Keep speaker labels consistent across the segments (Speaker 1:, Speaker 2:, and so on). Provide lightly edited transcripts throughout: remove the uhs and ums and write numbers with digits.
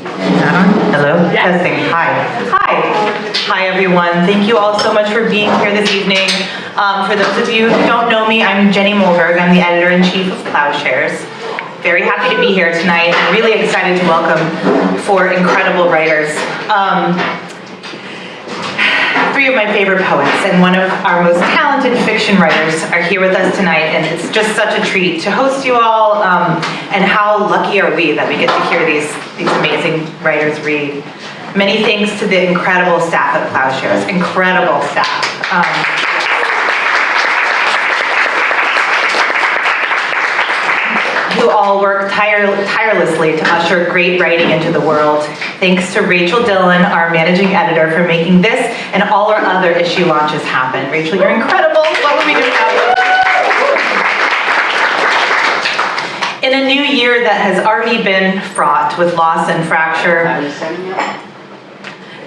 Speaker 1: Hello? Yes. Testing. Hi, everyone. Thank you all so much for being here this evening. For those of you who don't know me, I'm Jenny Molberg. I'm the editor-in-chief of Ploughshares. Very happy to be here tonight and really excited to welcome four incredible writers. Three of my favorite poets and one of our most talented fiction writers are here with us tonight, and it's just such a treat to host you all, and how lucky are we that we get to hear these amazing writers read. Many thanks to the incredible staff at Ploughshares, incredible staff. Who all work tirelessly to usher great writing into the world. Thanks to Rachel Dillon, our managing editor, for making this and all our other issue launches happen. Rachel, you're incredible. What would we do without you? In a new year that has already been fraught with loss and fracture,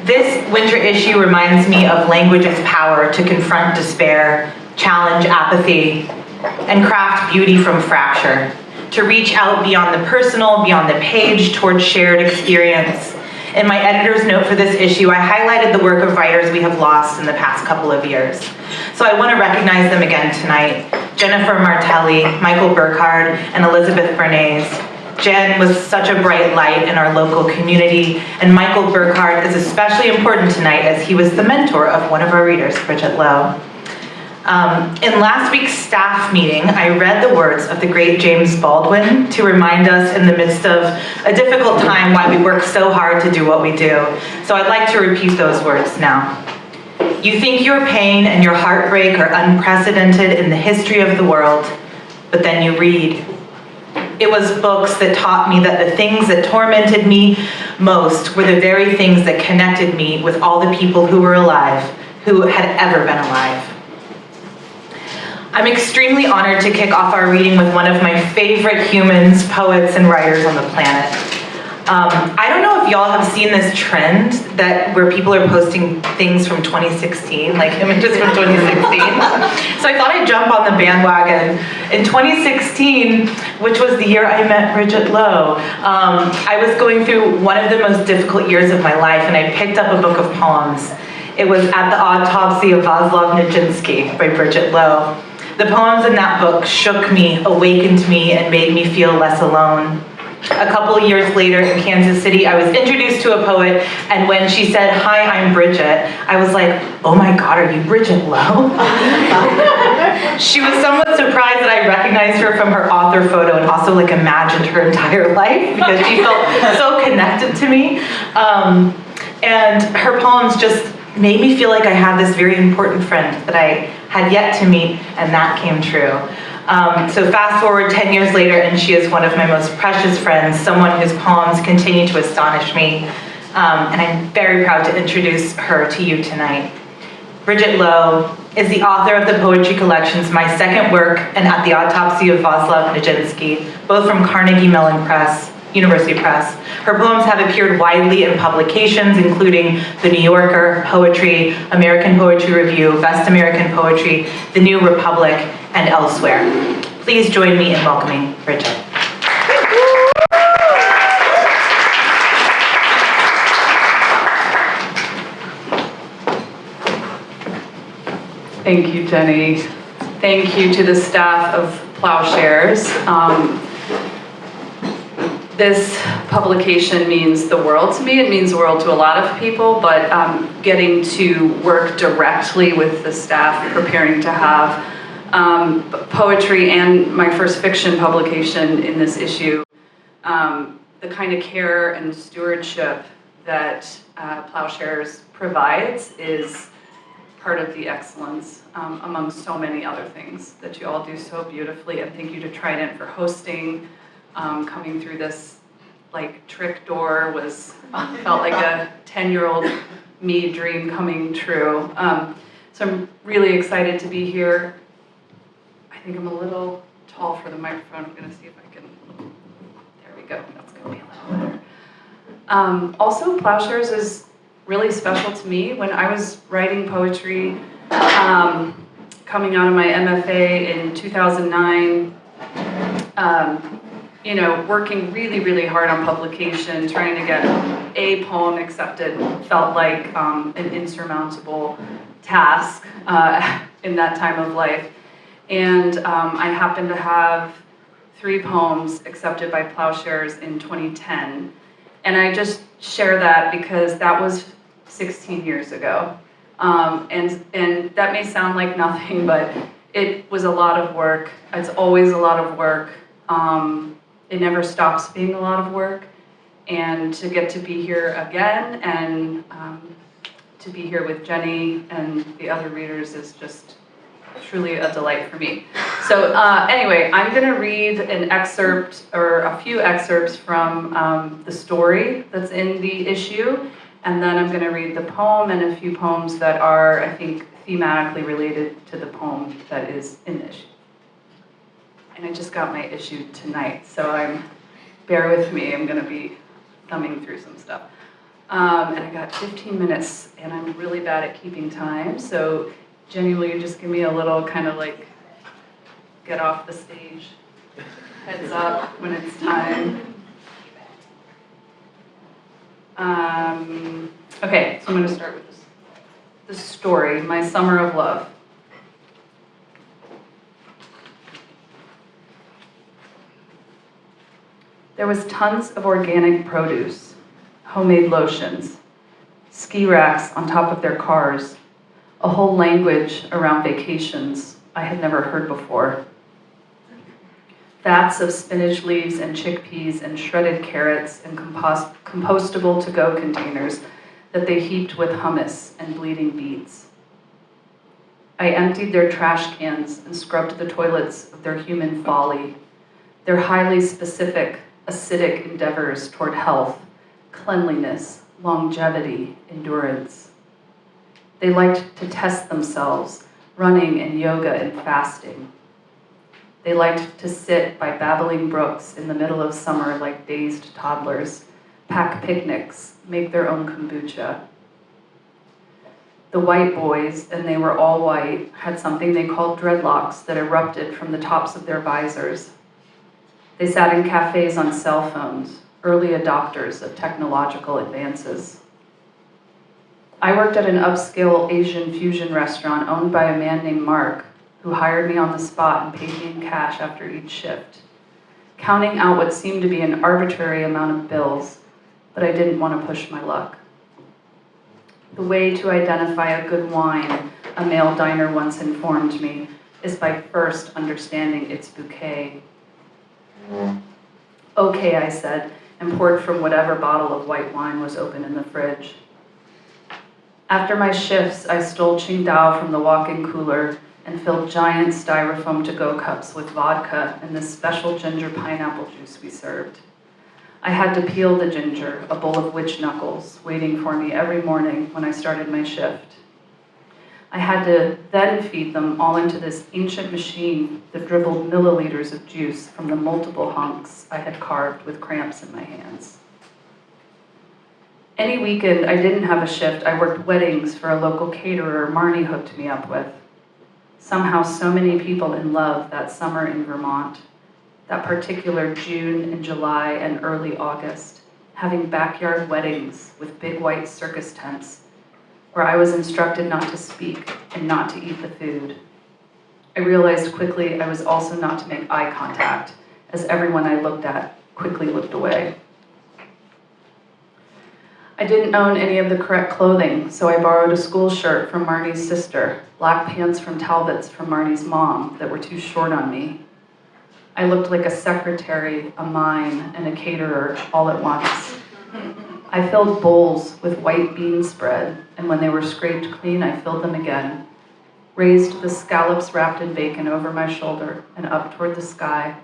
Speaker 1: this winter issue reminds me of language's power to confront despair, challenge apathy, and craft beauty from fracture. To reach out beyond the personal, beyond the page, towards shared experience. In my editor's note for this issue, I highlighted the work of writers we have lost in the past couple of years. So I want to recognize them again tonight. Jennifer Martelli, Michael Burkhardt, and Elizabeth Bernays. Jen was such a bright light in our local community, and Michael Burkhardt is especially important tonight as he was the mentor of one of our readers, Bridget Lowe. In last week's staff meeting, I read the words of the great James Baldwin to remind us in the midst of a difficult time why we work so hard to do what we do. So I'd like to repeat those words now. You think your pain and your heartbreak are unprecedented in the history of the world, but then you read. It was books that taught me that the things that tormented me most were the very things that connected me with all the people who were alive, who had ever been alive. I'm extremely honored to kick off our reading with one of my favorite humans, poets, and writers on the planet. I don't know if y'all have seen this trend where people are posting things from 2016, like images from 2016. So I thought I'd jump on the bandwagon. In 2016, which was the year I met Bridget Lowe, I was going through one of the most difficult years of my life, and I picked up a book of poems. It was At the Autopsy of Václav Nijinsky by Bridget Lowe. The poems in that book shook me, awakened me, and made me feel less alone. A couple of years later in Kansas City, I was introduced to a poet, and when she said, "Hi, I'm Bridget," I was like, "Oh my God, are you Bridget Lowe?" She was somewhat surprised that I recognized her from her author photo and also like imagined her entire life because she felt so connected to me. And her poems just made me feel like I had this very important friend that I had yet to meet, and that came true. So fast forward 10 years later, and she is one of my most precious friends, someone whose poems continue to astonish me, and I'm very proud to introduce her to you tonight. Bridget Lowe is the author of the poetry collections My Second Work and At the Autopsy of Václav Nijinsky, both from Carnegie Mellon Press, University Press. Her poems have appeared widely in publications, including The New Yorker, Poetry, American Poetry Review, Best American Poetry, The New Republic, and elsewhere. Please join me in welcoming Bridget.
Speaker 2: Thank you, Jenny. Thank you to the staff of Ploughshares. This publication means the world to me. It means the world to a lot of people, but getting to work directly with the staff, preparing to have poetry and my first fiction publication in this issue, the kind of care and stewardship that Ploughshares provides is part of the excellence among so many other things that you all do so beautifully. And thank you to Trident for hosting. Coming through this like trick door felt like a 10-year-old me dream coming true. So I'm really excited to be here. I think I'm a little tall for the microphone. I'm gonna see if I can, there we go, that's gonna be a little better. Also, Ploughshares is really special to me. When I was writing poetry, coming out of my MFA in 2009, working really, really hard on publication, trying to get a poem accepted felt like an insurmountable task in that time of life. And I happened to have 3 poems accepted by Ploughshares in 2010. And I just share that because that was 16 years ago. And that may sound like nothing, but it was a lot of work. It's always a lot of work. It never stops being a lot of work. And to get to be here again and to be here with Jenny and the other readers is just truly a delight for me. So anyway, I'm going to read an excerpt or a few excerpts from the story that's in the issue, and then I'm going to read the poem and a few poems that are, I think, thematically related to the poem that is in the issue. And I just got my issue tonight, so bear with me, I'm going to be thumbing through some stuff. And I got 15 minutes, and I'm really bad at keeping time, so Jenny, will you just give me a little kind of like get off the stage, heads up when it's time. Okay, so I'm going to start with this story, My Summer of Love. There was tons of organic produce, homemade lotions, ski racks on top of their cars, a whole language around vacations I had never heard before. Vats of spinach leaves and chickpeas and shredded carrots and compostable to-go containers that they heaped with hummus and bleeding beets. I emptied their trash cans and scrubbed the toilets of their human folly, their highly specific, acidic endeavors toward health, cleanliness, longevity, endurance. They liked to test themselves, running and yoga and fasting. They liked to sit by babbling brooks in the middle of summer like dazed toddlers, pack picnics, make their own kombucha. The white boys, and they were all white, had something they called dreadlocks that erupted from the tops of their visors. They sat in cafes on cell phones, early adopters of technological advances. I worked at an upscale Asian fusion restaurant owned by a man named Mark, who hired me on the spot and paid me in cash after each shift, counting out what seemed to be an arbitrary amount of bills, but I didn't want to push my luck. The way to identify a good wine, a male diner once informed me, is by first understanding its bouquet. Okay, I said, and poured from whatever bottle of white wine was open in the fridge. After my shifts, I stole Qingdao from the walk-in cooler and filled giant styrofoam to-go cups with vodka and the special ginger pineapple juice we served. I had to peel the ginger, a bowl of witch knuckles, waiting for me every morning when I started my shift. I had to then feed them all into this ancient machine that dribbled milliliters of juice from the multiple hunks I had carved with cramps in my hands. Any weekend I didn't have a shift, I worked weddings for a local caterer Marnie hooked me up with. Somehow so many people in love that summer in Vermont, that particular June and July and early August, having backyard weddings with big white circus tents, where I was instructed not to speak and not to eat the food. I realized quickly I was also not to make eye contact, as everyone I looked at quickly looked away. I didn't own any of the correct clothing, so I borrowed a school shirt from Marnie's sister, black pants from Talbot's from Marnie's mom that were too short on me. I looked like a secretary, a mime, and a caterer all at once. I filled bowls with white bean spread, and when they were scraped clean, I filled them again, raised the scallops wrapped in bacon over my shoulder and up toward the sky.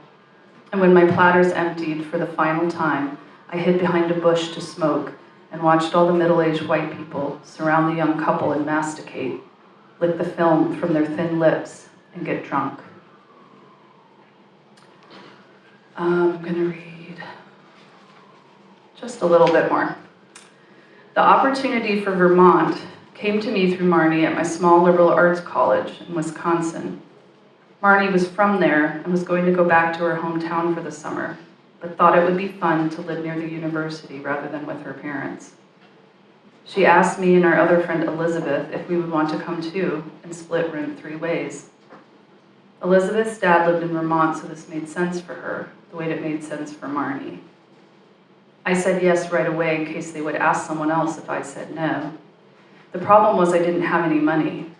Speaker 2: And when my platters emptied for the final time, I hid behind a bush to smoke and watched all the middle-aged white people surround the young couple and masticate, lick the film from their thin lips, and get drunk. I'm gonna read just a little bit more. The opportunity for Vermont came to me through Marnie at my small liberal arts college in Wisconsin. Marnie was from there and was going to go back to her hometown for the summer. but thought it would be fun to live near the university rather than with her parents. She asked me and our other friend Elizabeth if we would want to come too and split rent 3 ways. Elizabeth's dad lived in Vermont, so this made sense for her, the way it made sense for Marnie. I said yes right away in case they would ask someone else if I said no. The problem was I didn't have any money.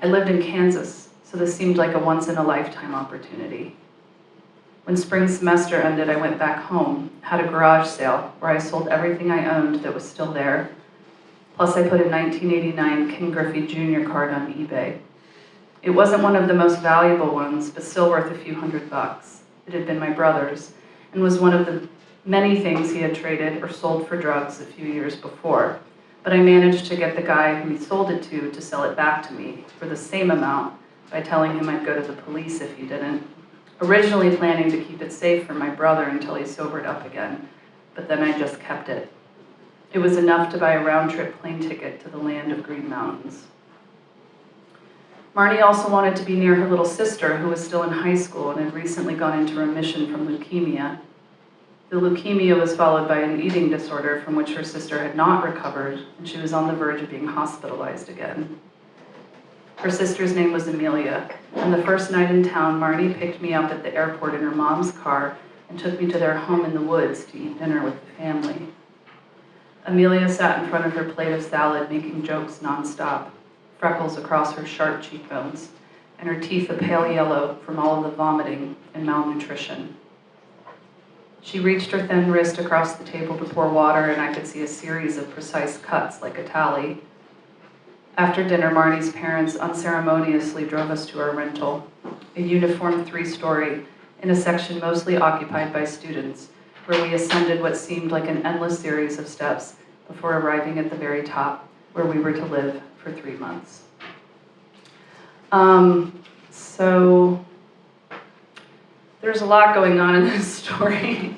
Speaker 2: I lived in Kansas, so this seemed like a once-in-a-lifetime opportunity. When spring semester ended, I went back home, had a garage sale where I sold everything I owned that was still there. Plus I put a 1989 Ken Griffey Jr. card on eBay. It wasn't one of the most valuable ones, but still worth a few $100. It had been my brother's and was one of the many things he had traded or sold for drugs a few years before. But I managed to get the guy who he sold it to sell it back to me for the same amount by telling him I'd go to the police if he didn't. Originally planning to keep it safe for my brother until he sobered up again, but then I just kept it. It was enough to buy a round-trip plane ticket to the land of Green Mountains. Marnie also wanted to be near her little sister, who was still in high school and had recently gone into remission from leukemia. The leukemia was followed by an eating disorder from which her sister had not recovered, and she was on the verge of being hospitalized again. Her sister's name was Amelia, and the first night in town, Marnie picked me up at the airport in her mom's car and took me to their home in the woods to eat dinner with the family. Amelia sat in front of her plate of salad, making jokes nonstop, freckles across her sharp cheekbones, and her teeth a pale yellow from all of the vomiting and malnutrition. She reached her thin wrist across the table to pour water, and I could see a series of precise cuts like a tally. After dinner, Marnie's parents unceremoniously drove us to our rental, a uniform 3-story in a section mostly occupied by students, where we ascended what seemed like an endless series of steps before arriving at the very top, where we were to live for 3 months. So there's a lot going on in this story,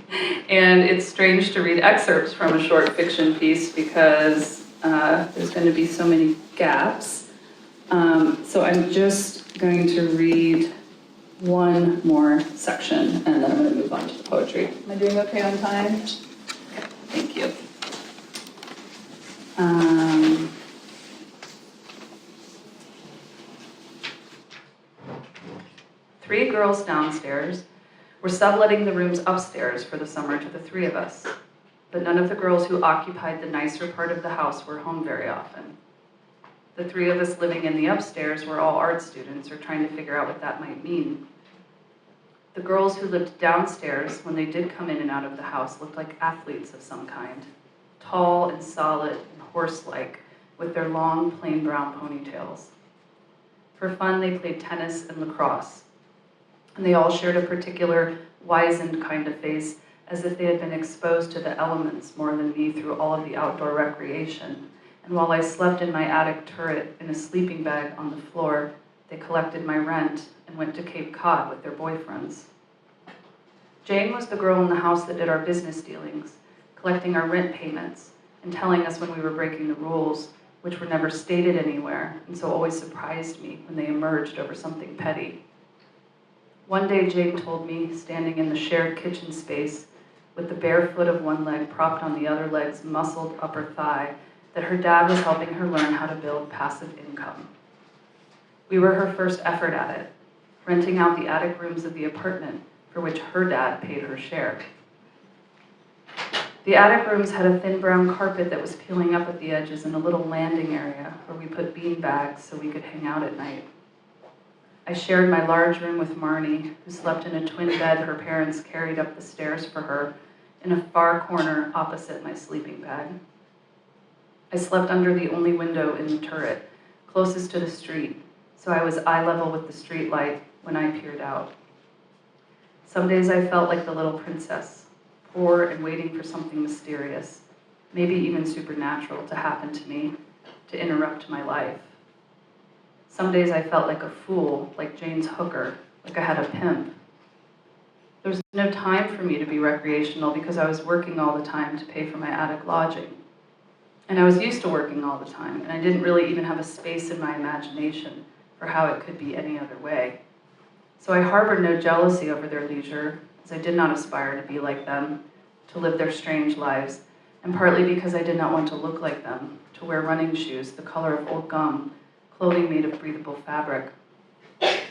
Speaker 2: and it's strange to read excerpts from a short fiction piece because there's going to be so many gaps. So I'm just going to read one more section, and then I'm going to move on to the poetry. Am I doing okay on time? Okay, thank you. Three girls downstairs were subletting the rooms upstairs for the summer to the 3 of us, but none of the girls who occupied the nicer part of the house were home very often. The 3 of us living in the upstairs were all art students or trying to figure out what that might mean. The girls who lived downstairs, when they did come in and out of the house, looked like athletes of some kind, tall and solid and horse-like, with their long, plain brown ponytails. For fun, they played tennis and lacrosse, and they all shared a particular wizened kind of face, as if they had been exposed to the elements more than me through all of the outdoor recreation. And while I slept in my attic turret in a sleeping bag on the floor, they collected my rent and went to Cape Cod with their boyfriends. Jane was the girl in the house that did our business dealings, collecting our rent payments and telling us when we were breaking the rules, which were never stated anywhere, and so always surprised me when they emerged over something petty. One day, Jane told me, standing in the shared kitchen space, with the bare foot of one leg propped on the other leg's muscled upper thigh, that her dad was helping her learn how to build passive income. We were her first effort at it, renting out the attic rooms of the apartment for which her dad paid her share. The attic rooms had a thin brown carpet that was peeling up at the edges and a little landing area where we put bean bags so we could hang out at night. I shared my large room with Marnie, who slept in a twin bed her parents carried up the stairs for her in a far corner opposite my sleeping bag. I slept under the only window in the turret, closest to the street, so I was eye level with the street light when I peered out. Some days I felt like the little princess, poor and waiting for something mysterious, maybe even supernatural, to happen to me, to interrupt my life. Some days I felt like a fool, like Jane's hooker, like I had a pimp. There was no time for me to be recreational because I was working all the time to pay for my attic lodging. And I was used to working all the time, and I didn't really even have a space in my imagination for how it could be any other way. So I harbored no jealousy over their leisure. as I did not aspire to be like them, to live their strange lives, and partly because I did not want to look like them, to wear running shoes, the color of old gum, clothing made of breathable fabric. At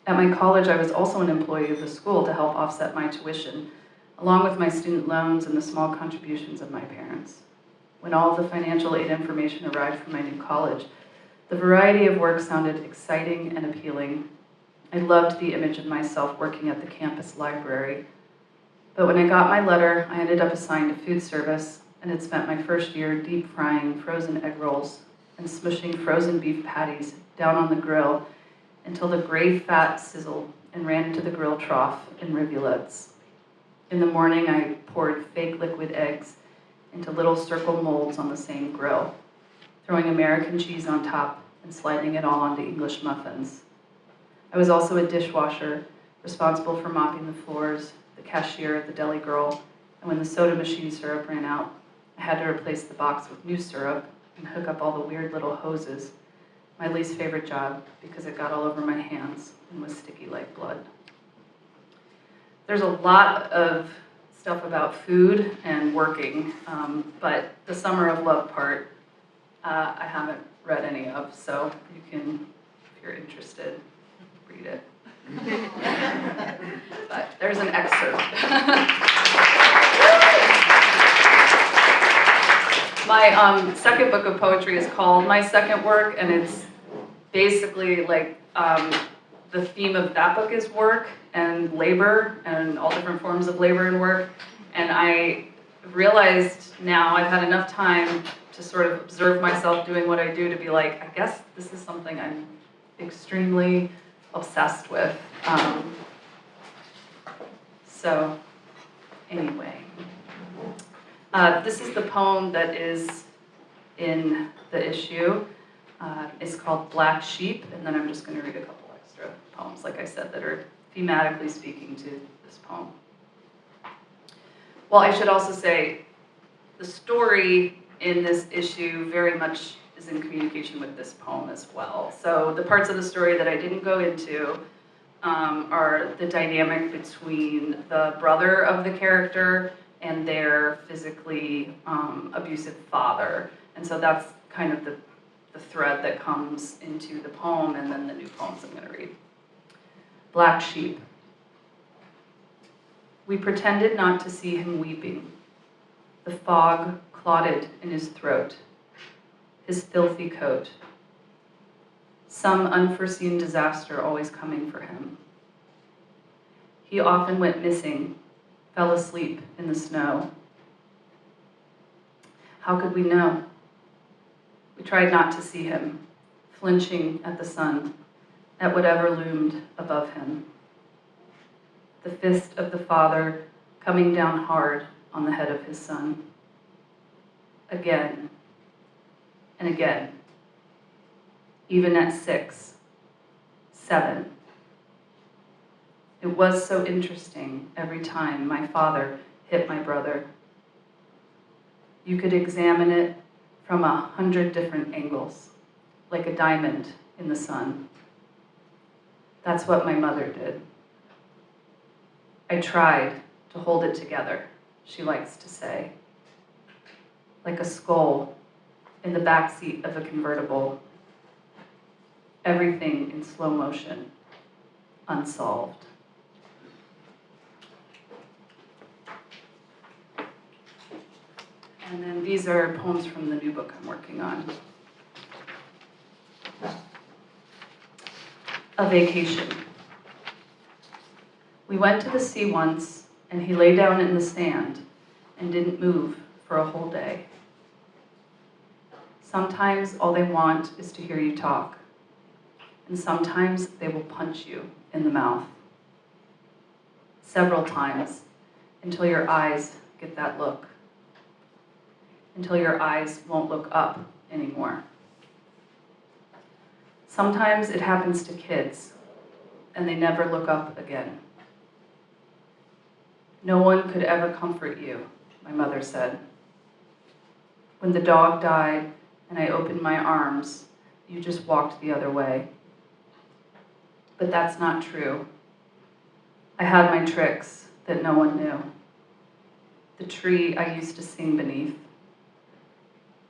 Speaker 2: my college, I was also an employee of the school to help offset my tuition, along with my student loans and the small contributions of my parents. When all of the financial aid information arrived from my new college, the variety of work sounded exciting and appealing. I loved the image of myself working at the campus library. But when I got my letter, I ended up assigned to food service and had spent my first year deep frying frozen egg rolls and smushing frozen beef patties down on the grill until the gray fat sizzled and ran into the grill trough in rivulets. In the morning, I poured fake liquid eggs into little circle molds on the same grill, throwing American cheese on top and sliding it all onto English muffins. I was also a dishwasher, responsible for mopping the floors, the cashier, the deli girl, and when the soda machine syrup ran out, I had to replace the box with new syrup and hook up all the weird little hoses, my least favorite job because it got all over my hands and was sticky like blood. There's a lot of stuff about food and working, but the Summer of Love part, I haven't read any of, so you can, if you're interested, read it. But there's an excerpt. My second book of poetry is called My Second Work, and it's basically like the theme of that book is work and labor and all different forms of labor and work. And I realized now I've had enough time to sort of observe myself doing what I do to be like, I guess this is something I'm extremely obsessed with. So anyway, this is the poem that is in the issue. It's called Black Sheep, and then I'm just going to read a couple extra poems, like I said, that are thematically speaking to this poem. Well, I should also say the story in this issue very much is in communication with this poem as well. So the parts of the story that I didn't go into are the dynamic between the brother of the character and their physically abusive father. And so that's kind of the thread that comes into the poem and then the new poems I'm going to read. Black Sheep. We pretended not to see him weeping. The fog clotted in his throat, his filthy coat. Some unforeseen disaster always coming for him. He often went missing, fell asleep in the snow. How could we know? We tried not to see him, flinching at the sun, at whatever loomed above him. The fist of the father coming down hard on the head of his son. Again and again, even at 6, 7. It was so interesting every time my father hit my brother. You could examine it from 100 different angles, like a diamond in the sun. That's what my mother did. I tried to hold it together, she likes to say, like a skull in the backseat of a convertible. Everything in slow motion, unsolved. And then these are poems from the new book I'm working on. A vacation. We went to the sea once, and he lay down in the sand and didn't move for a whole day. Sometimes all they want is to hear you talk, and sometimes they will punch you in the mouth. Several times, until your eyes get that look. Until your eyes won't look up anymore. Sometimes it happens to kids, and they never look up again. No one could ever comfort you, my mother said. When the dog died and I opened my arms, you just walked the other way. But that's not true. I had my tricks, that no one knew. The tree I used to sing beneath.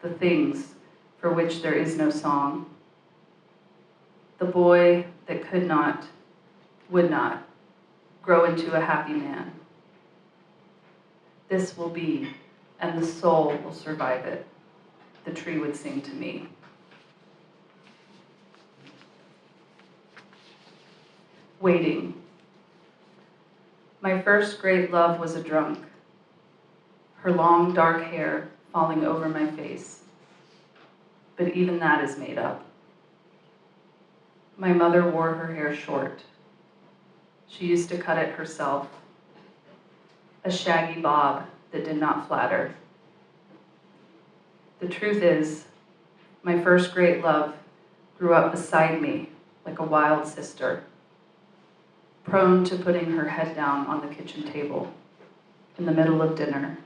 Speaker 2: The things for which there is no song. The boy that could not, would not, grow into a happy man. This will be, and the soul will survive it, the tree would sing to me. Waiting. My first great love was a drunk, her long dark hair falling over my face. But even that is made up. My mother wore her hair short. She used to cut it herself, a shaggy bob that did not flatter. The truth is, my first great love grew up beside me like a wild sister, prone to putting her head down on the kitchen table in the middle of dinner,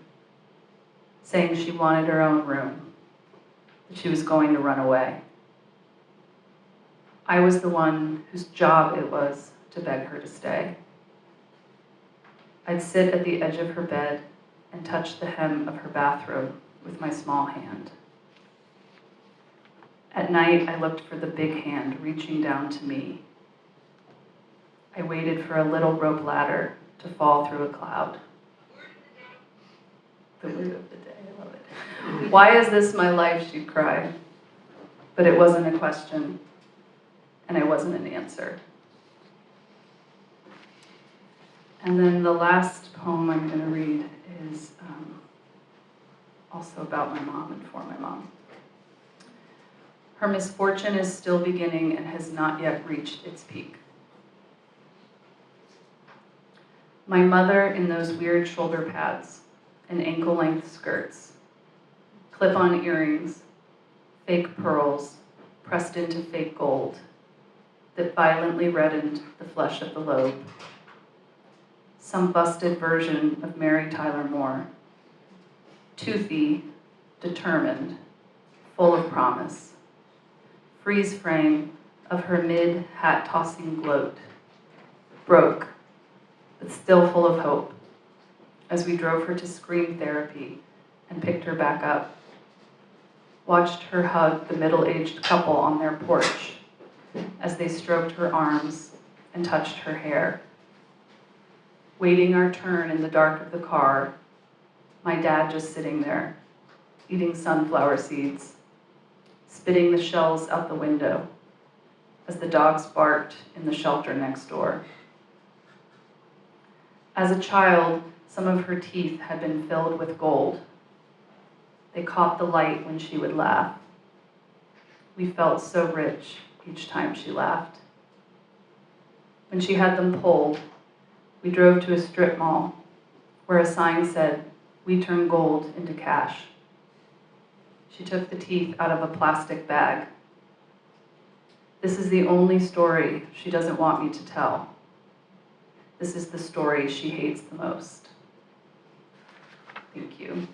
Speaker 2: saying she wanted her own room, that she was going to run away. I was the one whose job it was to beg her to stay. I'd sit at the edge of her bed and touch the hem of her bathrobe with my small hand. At night, I looked for the big hand reaching down to me. I waited for a little rope ladder to fall through a cloud. The word of the day, I love it. Why is this my life, she'd cry. But it wasn't a question, and it wasn't an answer. And then the last poem I'm going to read is also about my mom and for my mom. Her misfortune is still beginning and has not yet reached its peak. My mother in those weird shoulder pads and ankle-length skirts, clip-on earrings, fake pearls pressed into fake gold that violently reddened the flesh of the lobe. Some busted version of Mary Tyler Moore, toothy, determined, full of promise. Freeze frame of her mid-hat-tossing gloat, broke, but still full of hope, as we drove her to scream therapy and picked her back up. Watched her hug the middle-aged couple on their porch as they stroked her arms and touched her hair. Waiting our turn in the dark of the car, my dad just sitting there, eating sunflower seeds, spitting the shells out the window as the dogs barked in the shelter next door. As a child, some of her teeth had been filled with gold. They caught the light when she would laugh. We felt so rich each time she laughed. When she had them pulled, we drove to a strip mall where a sign said, "We turn gold into cash." She took the teeth out of a plastic bag. This is the only story she doesn't want me to tell. This is the story she hates the most. Thank you.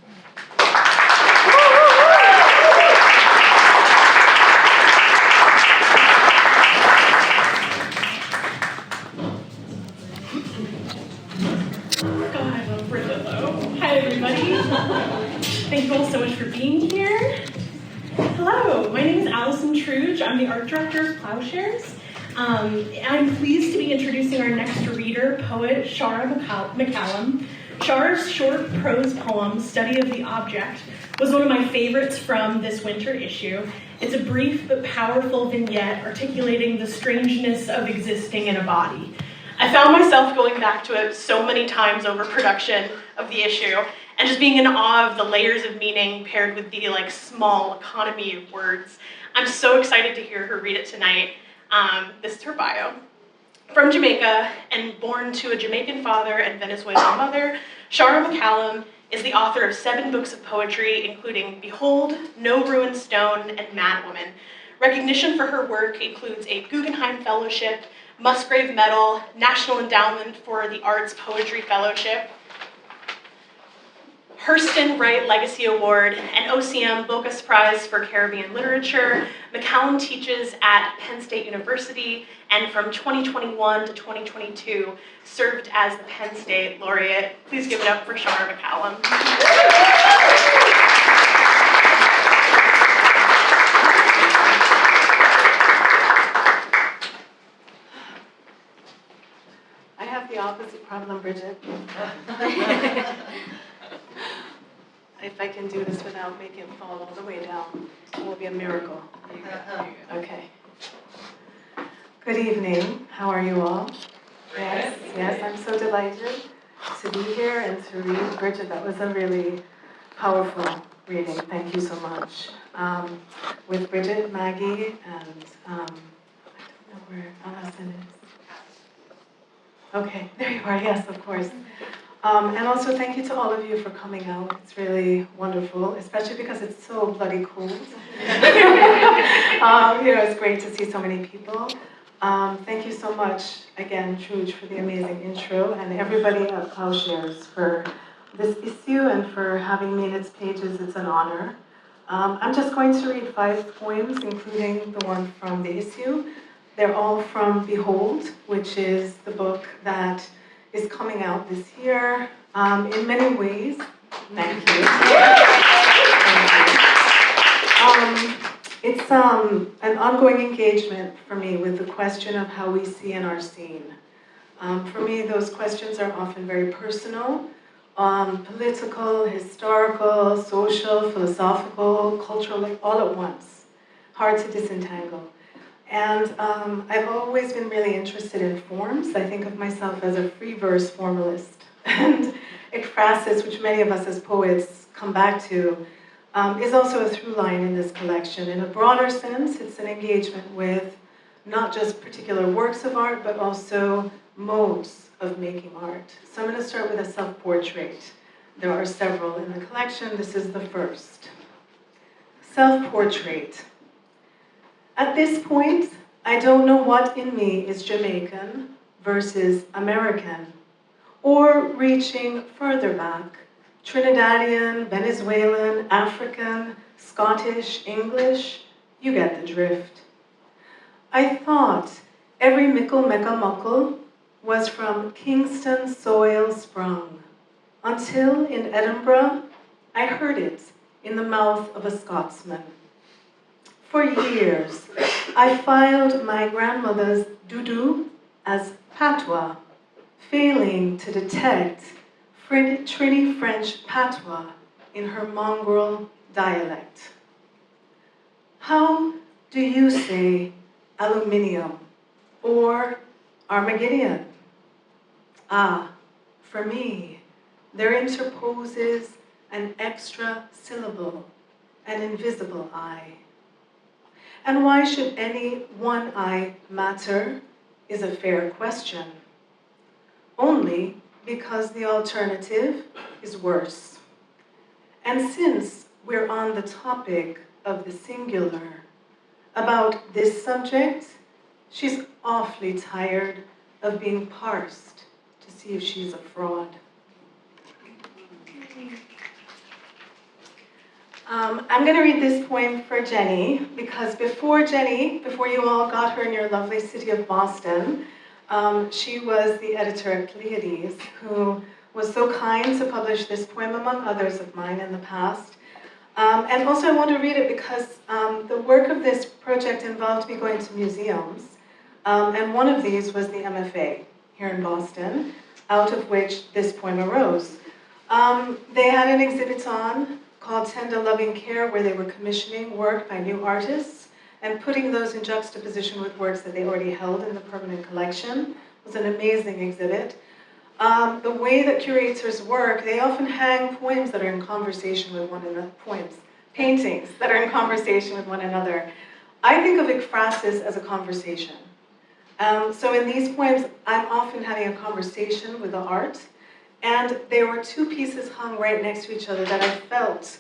Speaker 3: I'm Bridget Lowe. Hi, everybody. Thank you all so much for being here. Hello, my name is Alice Hoffman. I'm the art director of Ploughshares. I'm pleased to be introducing our next reader, poet Shara McCallum. Shara's short prose poem, Study of the Object, was one of my favorites from this winter issue. It's a brief but powerful vignette articulating the strangeness of existing in a body. I found myself going back to it so many times over production of the issue and just being in awe of the layers of meaning paired with the small economy of words. I'm so excited to hear her read it tonight. This is her bio. From Jamaica and born to a Jamaican father and Venezuelan mother, Shara McCallum is the author of 7 books of poetry, including Behold, No Ruined Stone, and Madwoman. Recognition for her work includes a Guggenheim Fellowship, Musgrave Medal, National Endowment for the Arts Poetry Fellowship. Hurston Wright Legacy Award, and OCM Bocas Prize for Caribbean Literature. McCallum teaches at Penn State University, and from 2021 to 2022 served as the Penn State Laureate. Please give it up for Shara McCallum.
Speaker 4: I have the opposite problem, Bridget. If I can do this without making it fall all the way down, it will be a miracle. Okay. Good evening. How are you all? Yes, I'm so delighted to be here and to read. Bridget, that was a really powerful reading. Thank you so much. With Bridget, Maggie, and I don't know where Allison is. Okay, there you are. Yes, of course. And also thank you to all of you for coming out. It's really wonderful, especially because it's so bloody cold. It's great to see so many people. Thank you so much again, Truge, for the amazing intro, and everybody at Ploughshares for this issue and for having me in its pages. It's an honor. I'm just going to read 5 poems, including the one from the issue. They're all from Behold, which is the book that is coming out this year in many ways. Thank you. It's an ongoing engagement for me with the question of how we see and are seen. For me, those questions are often very personal, political, historical, social, philosophical, cultural, like all at once. Hard to disentangle. And I've always been really interested in forms. I think of myself as a free verse formalist. And ekphrasis, which many of us as poets come back to, is also a through line in this collection. In a broader sense, it's an engagement with not just particular works of art, but also modes of making art. So I'm going to start with a self-portrait. There are several in the collection. This is the first. Self-portrait. At this point, I don't know what in me is Jamaican versus American, or reaching further back, Trinidadian, Venezuelan, African, Scottish, English, you get the drift. I thought every mickle mecca muckle was from Kingston soil sprung, until in Edinburgh, I heard it in the mouth of a Scotsman. For years, I filed my grandmother's doo-doo as patois, failing to detect Trini French patois in her mongrel dialect. How do you say aluminium or Armageddon? Ah, for me, there interposes an extra syllable, an invisible I. And why should any one I matter is a fair question. Only because the alternative is worse. And since we're on the topic of the singular, about this subject, she's awfully tired of being parsed to see if she's a fraud. I'm going to read this poem for Jenny, because before you all got her in your lovely city of Boston, she was the editor at Pleiades, who was so kind to publish this poem, among others of mine in the past. And also I want to read it because the work of this project involved me going to museums, and one of these was the MFA here in Boston, out of which this poem arose. They had an exhibit on called Tender Loving Care, where they were commissioning work by new artists and putting those in juxtaposition with works that they already held in the permanent collection. It was an amazing exhibit. The way that curators work, they often hang poems that are in conversation with one another, paintings that are in conversation with one another. I think of ekphrasis as a conversation. So in these poems, I'm often having a conversation with the art, and there were 2 pieces hung right next to each other that I felt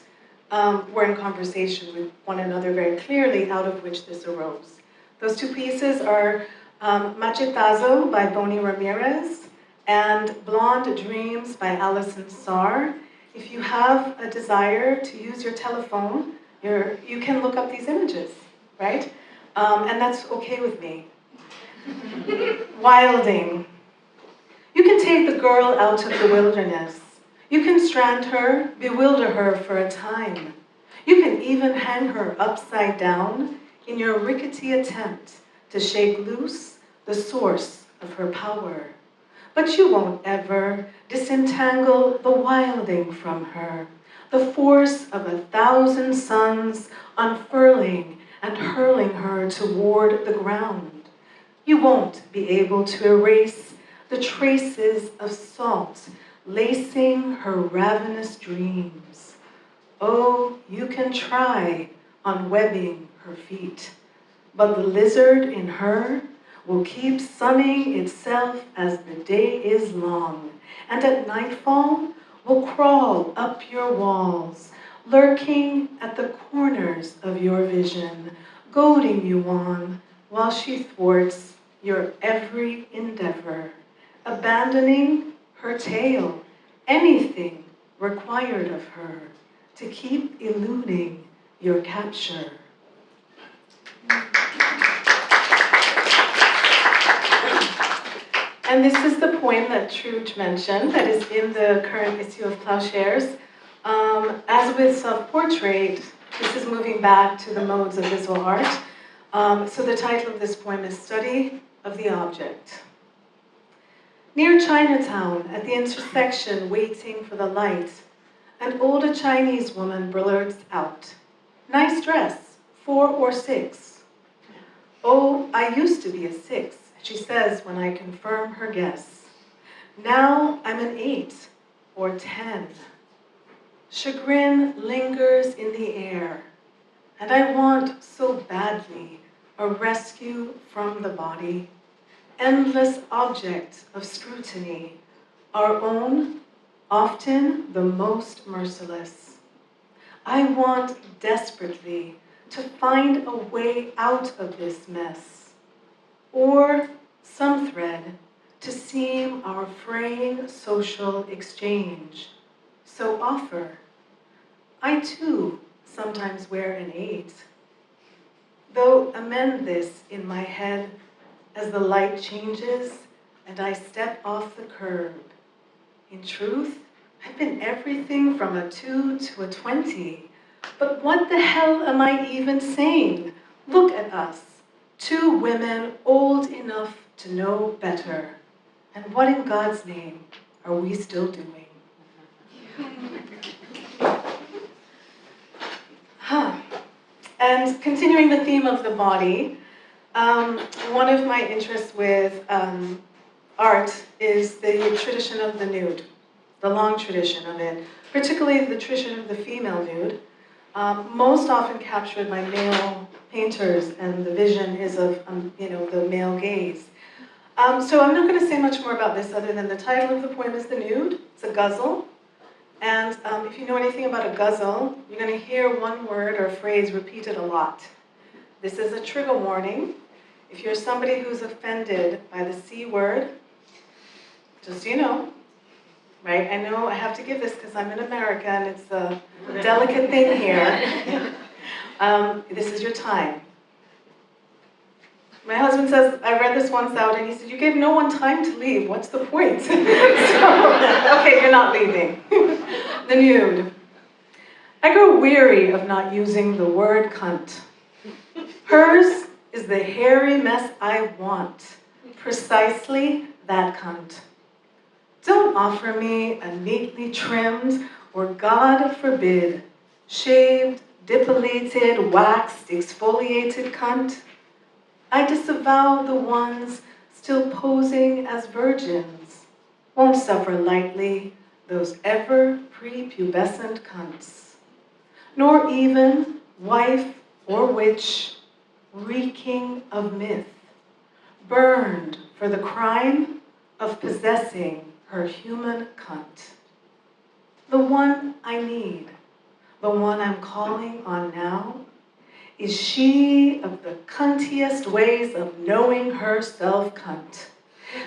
Speaker 4: were in conversation with one another very clearly, out of which this arose. Those 2 pieces are Machetazo by Bonnie Ramirez and Blonde Dreams by Alison Sarr. if you have a desire to use your telephone, you can look up these images, right? And that's okay with me. Wilding. You can take the girl out of the wilderness. You can strand her, bewilder her for a time. You can even hang her upside down in your rickety attempt to shake loose the source of her power. But you won't ever disentangle the wilding from her, the force of 1,000 suns unfurling and hurling her toward the ground. You won't be able to erase the traces of salt lacing her ravenous dreams. Oh, you can try unwebbing her feet, but the lizard in her will keep sunning itself as the day is long, and at nightfall will crawl up your walls, lurking at the corners of your vision, goading you on while she thwarts your every endeavor, abandoning her tale, anything required of her to keep eluding your capture. And this is the poem that Trude mentioned that is in the current issue of Ploughshares. As with self-portrait, this is moving back to the modes of visual art. So the title of this poem is Study of the Object. Near Chinatown, at the intersection waiting for the light, an older Chinese woman blurts out, "Nice dress, 4 or 6. "Oh, I used to be a 6, she says when I confirm her guess. "Now I'm an 8 or 10. Chagrin lingers in the air, and I want so badly a rescue from the body. Endless object of scrutiny, our own, often the most merciless. I want desperately to find a way out of this mess, or some thread to seam our fraying social exchange. So offer. I too sometimes wear an 8. Though amend this in my head as the light changes and I step off the curb. In truth, I've been everything from a 2 to a 20. But what the hell am I even saying? Look at us, 2 women old enough to know better. And what in God's name are we still doing?" And continuing the theme of the body, one of my interests with art is the tradition of the nude, the long tradition of it, particularly the tradition of the female nude, most often captured by male painters, and the vision is of the male gaze. So I'm not going to say much more about this other than the title of the poem is The Nude. It's a ghazal. And if you know anything about a ghazal, you're going to hear one word or phrase repeated a lot. This is a trigger warning. If you're somebody who's offended by the C word, just so you know, right? I know I have to give this because I'm in America and it's a delicate thing here. This is your time. My husband says, I read this once out, and he said, "You gave no one time to leave. What's the point?" So, okay, you're not leaving. The nude. I grow weary of not using the word cunt. Hers is the hairy mess I want. Precisely that cunt. Don't offer me a neatly trimmed, or God forbid, shaved, depilated, waxed, exfoliated cunt. I disavow the ones still posing as virgins. Won't suffer lightly those ever prepubescent cunts. Nor even wife or witch, reeking of myth, burned for the crime of possessing her human cunt. The one I need, the one I'm calling on now, is she of the cuntiest ways of knowing herself cunt.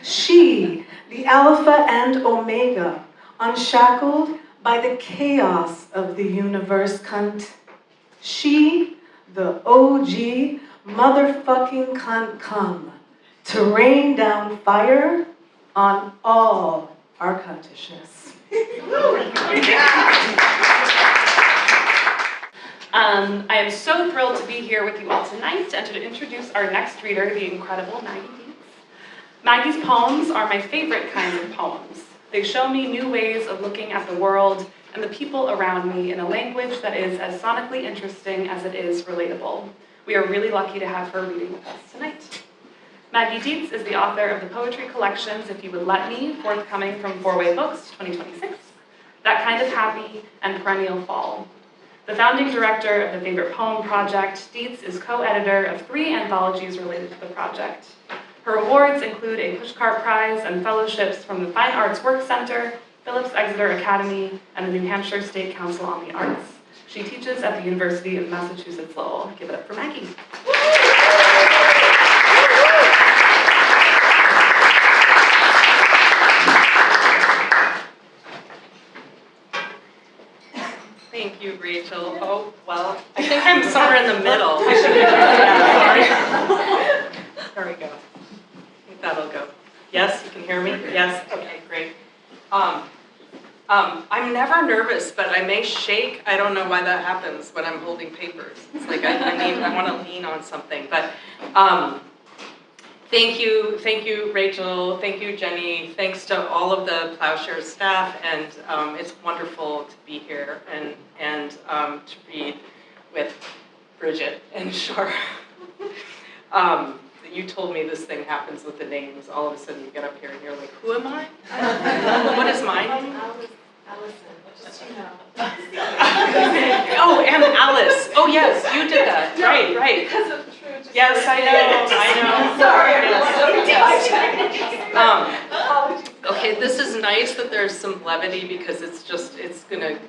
Speaker 4: She, the alpha and omega, unshackled by the chaos of the universe, cunt. She, the OG motherfucking cunt, come to rain down fire on all our cuntishness.
Speaker 5: I am so thrilled to be here with you all tonight and to introduce our next reader, the incredible Maggie Dietz. Maggie's poems are my favorite kinds of poems. They show me new ways of looking at the world and the people around me in a language that is as sonically interesting as it is relatable. We are really lucky to have her reading with us tonight. Maggie Dietz is the author of the poetry collections If You Would Let Me, forthcoming from Four-Way Books 2026, That Kind of Happy, and Perennial Fall. The founding director of the Favorite Poem Project, Dietz is co-editor of 3 anthologies related to the project. Her awards include a Pushcart Prize and fellowships from the Fine Arts Work Center, Phillips Exeter Academy, and the New Hampshire State Council on the Arts. She teaches at the University of Massachusetts Lowell. Give it up for Maggie.
Speaker 6: Thank you, Rachel. Oh, well, I think I'm somewhere in the middle. There we go. I think that'll go. Yes, you can hear me? Yes? Okay, great. I'm never nervous, but I may shake. I don't know why that happens when I'm holding papers. It's like I want to lean on something. But thank you, Rachel. Thank you, Jenny. Thanks to all of the Ploughshares staff, and it's wonderful to be here and to read with Bridget and Shara. You told me this thing happens with the names. All of a sudden you get up here and you're like, who am I? What is my name?
Speaker 4: Allison, just you know.
Speaker 6: Oh, and Alice. Oh, yes, you did that. Right.
Speaker 3: Because of True.
Speaker 6: Yes, I know.
Speaker 3: Sorry.
Speaker 6: Okay, this is nice that there's some levity because it's gonna, I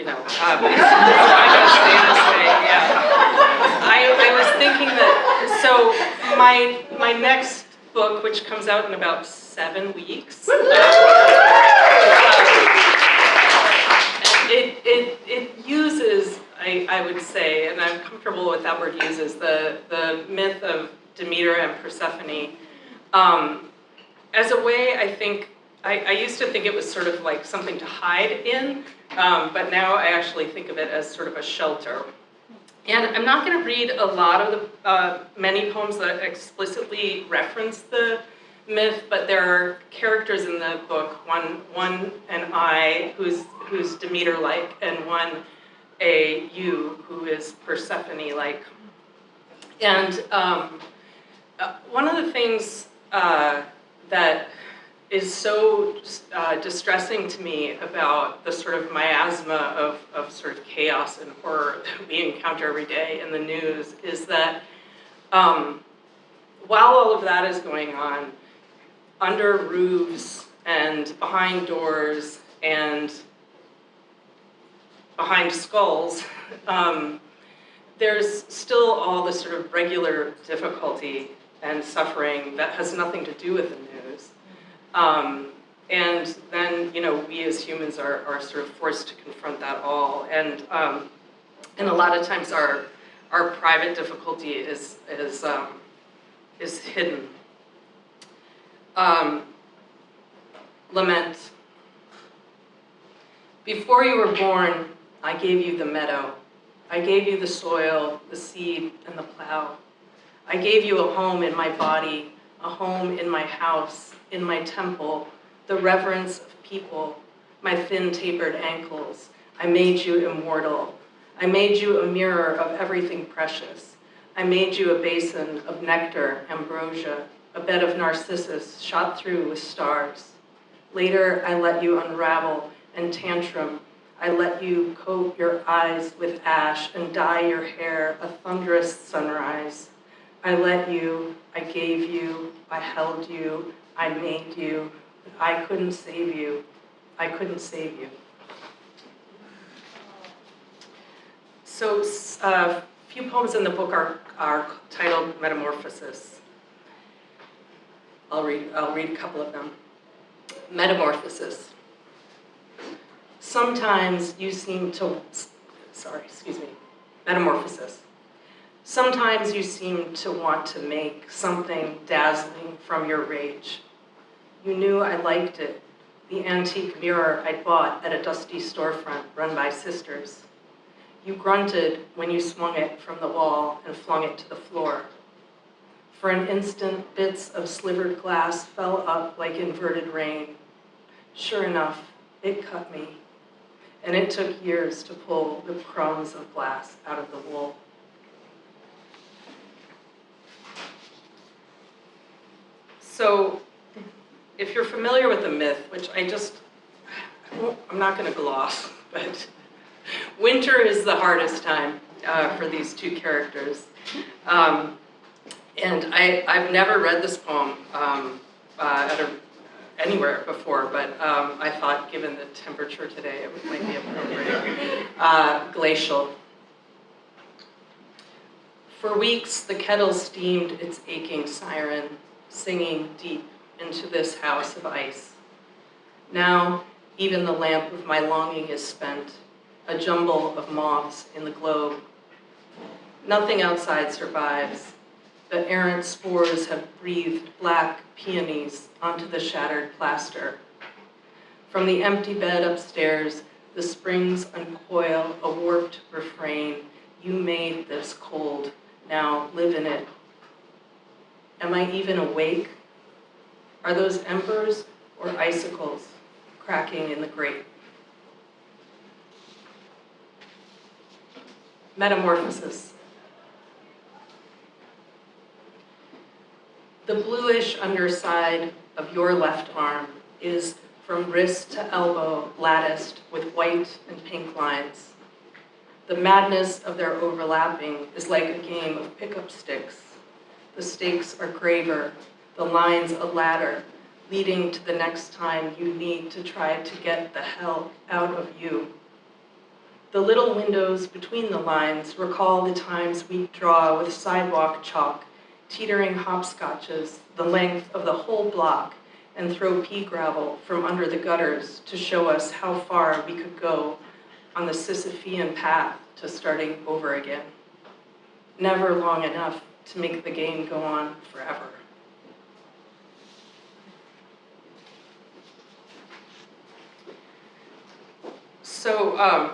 Speaker 6: gotta stay this way, yeah. I was thinking that, so my next book, which comes out in about 7 weeks, it uses, I would say, and I'm comfortable with that word uses, the myth of Demeter and Persephone. As a way, I think, I used to think it was sort of like something to hide in, but now I actually think of it as sort of a shelter. And I'm not going to read a lot of the many poems that explicitly reference the myth, but there are characters in the book, one an I who's Demeter-like, and one a you who is Persephone-like. And one of the things that is so distressing to me about the sort of miasma of sort of chaos and horror that we encounter every day in the news is that while all of that is going on, under roofs and behind doors and behind skulls, there's still all this sort of regular difficulty and suffering that has nothing to do with the news. And then, we as humans are sort of forced to confront that all. And a lot of times our private difficulty is hidden. Lament. Before you were born, I gave you the meadow. I gave you the soil, the seed, and the plow. I gave you a home in my body, a home in my house, in my temple, the reverence of people, my thin tapered ankles. I made you immortal. I made you a mirror of everything precious. I made you a basin of nectar, ambrosia, a bed of narcissus shot through with stars. Later, I let you unravel and tantrum. I let you coat your eyes with ash and dye your hair a thunderous sunrise. I let you, I gave you, I held you, I made you, but I couldn't save you. I couldn't save you. So a few poems in the book are titled Metamorphosis. I'll read a couple of them. Metamorphosis. Sometimes you seem to, metamorphosis. Sometimes you seem to want to make something dazzling from your rage. You knew I liked it, the antique mirror I'd bought at a dusty storefront run by sisters. You grunted when you swung it from the wall and flung it to the floor. For an instant, bits of slivered glass fell up like inverted rain. Sure enough, it cut me, and it took years to pull the crumbs of glass out of the wool. So, if you're familiar with the myth, which I'm not going to gloss, but winter is the hardest time for these two characters. And I've never read this poem anywhere before, but I thought, given the temperature today, it might be appropriate. Glacial. For weeks, the kettle steamed its aching siren, singing deep into this house of ice. Now, even the lamp of my longing is spent, a jumble of moths in the globe. Nothing outside survives. The errant spores have breathed black peonies onto the shattered plaster. From the empty bed upstairs, the springs uncoil a warped refrain. You made this cold, now live in it. Am I even awake? Are those embers or icicles cracking in the grate? Metamorphosis. The bluish underside of your left arm is from wrist to elbow latticed with white and pink lines. The madness of their overlapping is like a game of pickup sticks. The stakes are graver, the lines a ladder, leading to the next time you need to try to get the hell out of you. The little windows between the lines recall the times we draw with sidewalk chalk, teetering hopscotches the length of the whole block, and throw pea gravel from under the gutters to show us how far we could go on the Sisyphean path to starting over again. Never long enough to make the game go on forever. So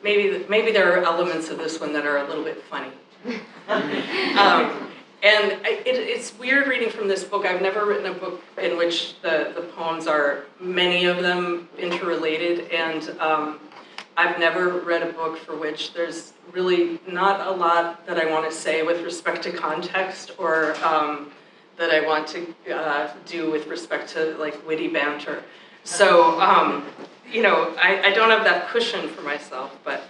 Speaker 6: maybe there are elements of this one that are a little bit funny. And it's weird reading from this book. I've never written a book in which the poems are, many of them, interrelated, and I've never read a book for which there's really not a lot that I want to say with respect to context or that I want to do with respect to like witty banter. So, you know, I don't have that cushion for myself, but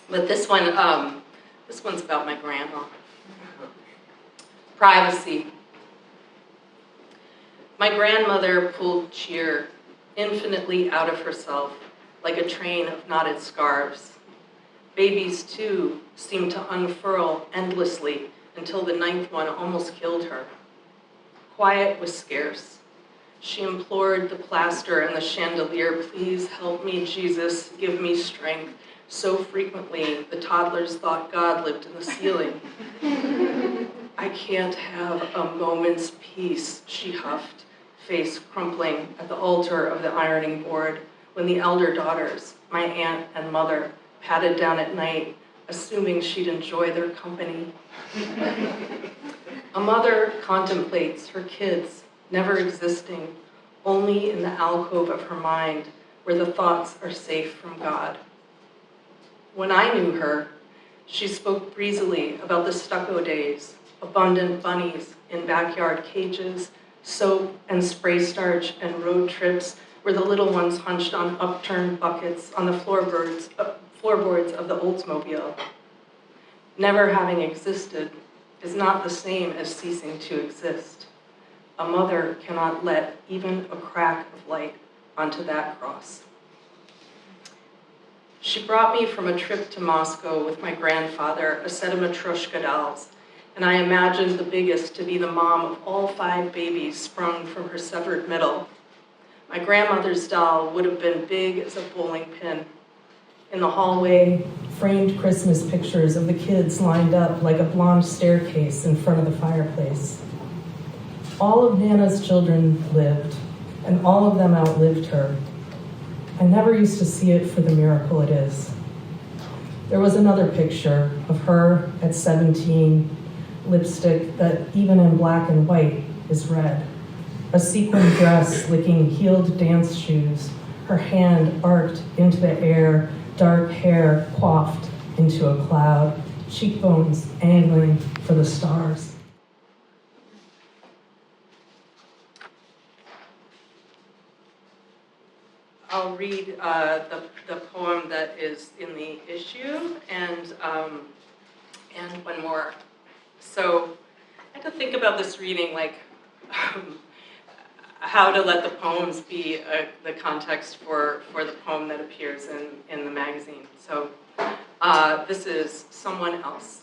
Speaker 6: this one's about my grandma. Privacy. My grandmother pulled cheer infinitely out of herself, like a train of knotted scarves. Babies, too, seemed to unfurl endlessly until the ninth one almost killed her. Quiet was scarce. She implored the plaster and the chandelier, please help me, Jesus, give me strength. So frequently, the toddlers thought God lived in the ceiling. I can't have a moment's peace, she huffed, face crumpling at the altar of the ironing board, when the elder daughters, my aunt and mother, patted down at night, assuming she'd enjoy their company. A mother contemplates her kids never existing, only in the alcove of her mind, where the thoughts are safe from God. When I knew her, she spoke breezily about the stucco days, abundant bunnies in backyard cages, soap and spray starch and road trips where the little ones hunched on upturned buckets on the floorboards of the Oldsmobile. Never having existed is not the same as ceasing to exist. A mother cannot let even a crack of light onto that cross. She brought me from a trip to Moscow with my grandfather a set of Matryoshka dolls, and I imagined the biggest to be the mom of all 5 babies sprung from her severed middle. My grandmother's doll would have been big as a bowling pin. In the hallway, framed Christmas pictures of the kids lined up like a blonde staircase in front of the fireplace. All of Nana's children lived, and all of them outlived her. I never used to see it for the miracle it is. There was another picture of her at 17, lipstick that even in black and white is red. A sequin dress licking heeled dance shoes, her hand arced into the air, dark hair coiffed into a cloud, cheekbones angling for the stars. I'll read the poem that is in the issue and one more. So I had to think about this reading, like how to let the poems be the context for the poem that appears in the magazine. So this is Someone Else.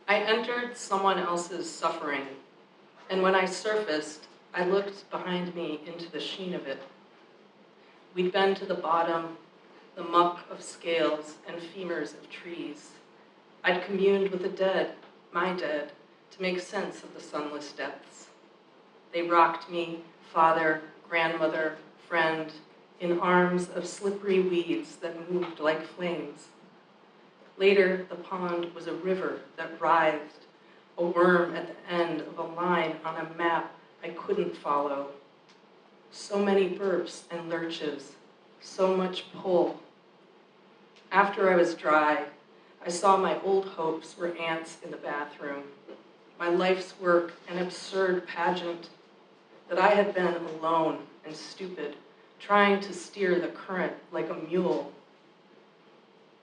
Speaker 6: I entered someone else's suffering, and when I surfaced, I looked behind me into the sheen of it. We'd been to the bottom, the muck of scales and femurs of trees. I'd communed with the dead, my dead, to make sense of the sunless depths. They rocked me, father, grandmother, friend, in arms of slippery weeds that moved like flames. Later, the pond was a river that writhed, a worm at the end of a line on a map I couldn't follow. So many burps and lurches, so much pull. After I was dry, I saw my old hopes were ants in the bathroom, my life's work an absurd pageant, that I had been alone and stupid, trying to steer the current like a mule.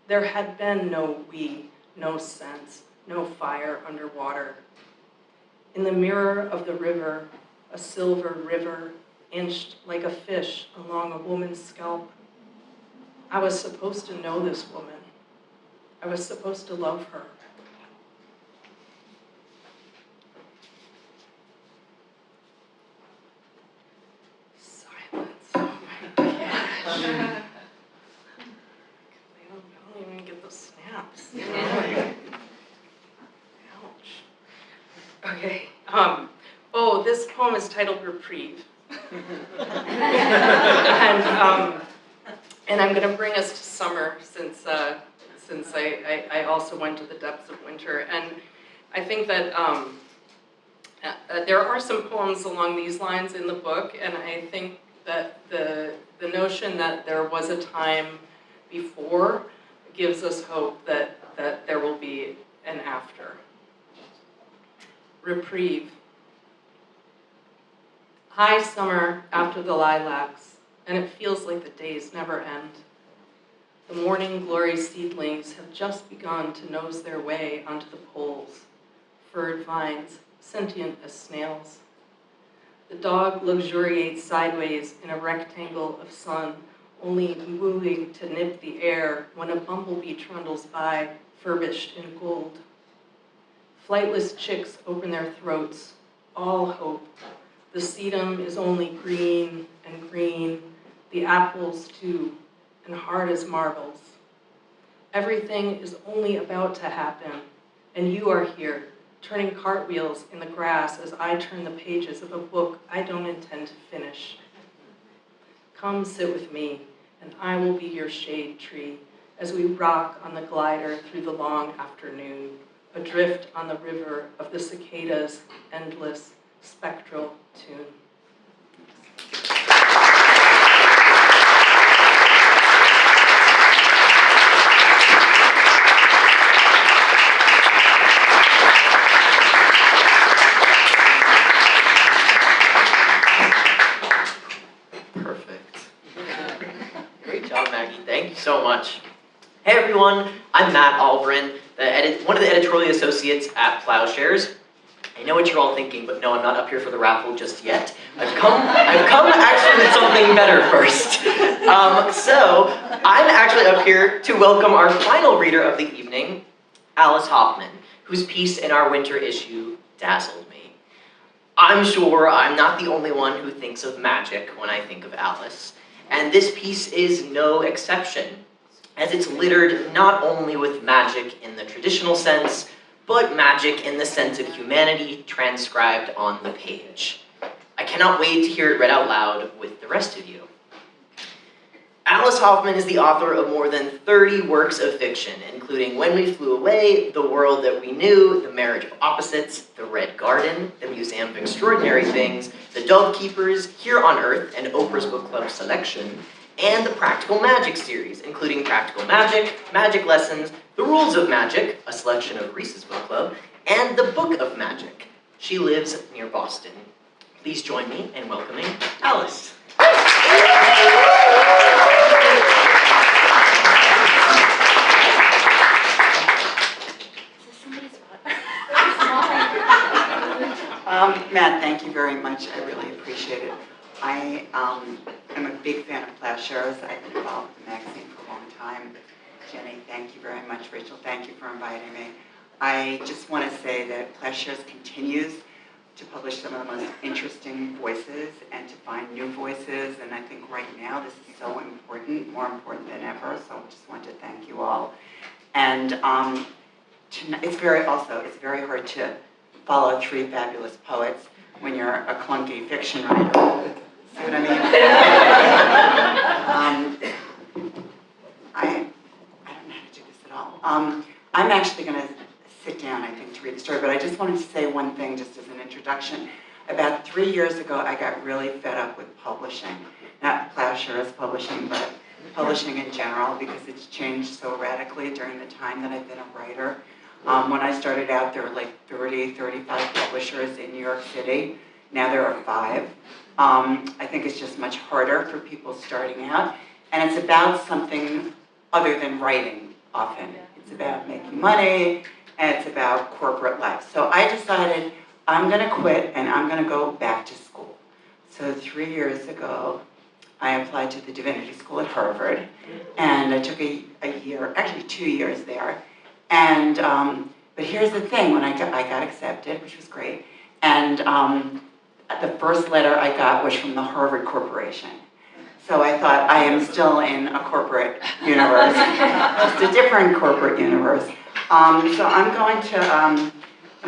Speaker 6: There had been no we, no sense, no fire underwater. In the mirror of the river, a silver river inched like a fish along a woman's scalp. I was supposed to know this woman. I was supposed to love her. Silence. Oh my gosh. I don't even get those snaps. Ouch. Okay. This poem is titled Reprieve. And I'm going to bring us to summer since I also went to the depths of winter. And I think that there are some poems along these lines in the book, and I think that the notion that there was a time before gives us hope that there will be an after. Reprieve. High summer after the lilacs, and it feels like the days never end. The morning glory seedlings have just begun to nose their way onto the poles, furred vines, sentient as snails. The dog luxuriates sideways in a rectangle of sun, only moving to nip the air when a bumblebee trundles by, furbished in gold. Flightless chicks open their throats, all hope. The sedum is only green and green, the apples too, and hard as marbles. Everything is only about to happen, and you are here, turning cartwheels in the grass as I turn the pages of a book I don't intend to finish. Come sit with me, and I will be your shade tree as we rock on the glider through the long afternoon, adrift on the river of the cicadas' endless, spectral tune.
Speaker 7: Perfect. Great job, Maggie. Thank you so much. Hey everyone, I'm Matt Albrin, one of the editorial associates at Ploughshares. I know what you're all thinking, but no, I'm not up here for the raffle just yet. I've come actually with something better first. So I'm actually up here to welcome our final reader of the evening, Alice Hoffman, whose piece in our winter issue dazzled me. I'm sure I'm not the only one who thinks of magic when I think of Alice, and this piece is no exception, as it's littered not only with magic in the traditional sense, but magic in the sense of humanity transcribed on the page. I cannot wait to hear it read out loud with the rest of you. Alice Hoffman is the author of more than 30 works of fiction, including When We Flew Away, The World That We Knew, The Marriage of Opposites, The Red Garden, The Museum of Extraordinary Things, The Dove Keepers, Here on Earth, and Oprah's Book Club Selection, and the Practical Magic series, including Practical Magic, Magic Lessons, The Rules of Magic, a selection of Reese's Book Club, and The Book of Magic. She lives near Boston. Please join me in welcoming Alice.
Speaker 8: Matt, thank you very much. I really appreciate it. I am a big fan of Ploughshares. I've been involved with the magazine for a long time. Jenny, thank you very much. Rachel, thank you for inviting me. I just want to say that Ploughshares continues to publish some of the most interesting voices and to find new voices, and I think right now this is so important, more important than ever, so I just want to thank you all. And it's very hard to follow three fabulous poets when you're a clunky fiction writer. See what I mean? I don't know how to do this at all. I'm actually going to sit down, I think, to read the story, but I just wanted to say one thing just as an introduction. About 3 years ago, I got really fed up with publishing. Not Ploughshares publishing, but publishing in general, because it's changed so radically during the time that I've been a writer. When I started out, there were like 30, 35 publishers in New York City. Now there are 5. I think it's just much harder for people starting out. And it's about something other than writing, often. It's about making money, and it's about corporate life. So I decided I'm going to quit, and I'm going to go back to school. So 3 years ago, I applied to the Divinity School at Harvard, and I took a year, actually 2 years there. And, but here's the thing, when I got accepted, which was great, and the first letter I got was from the Harvard Corporation. So I thought, I am still in a corporate universe, just a different corporate universe. So I'm going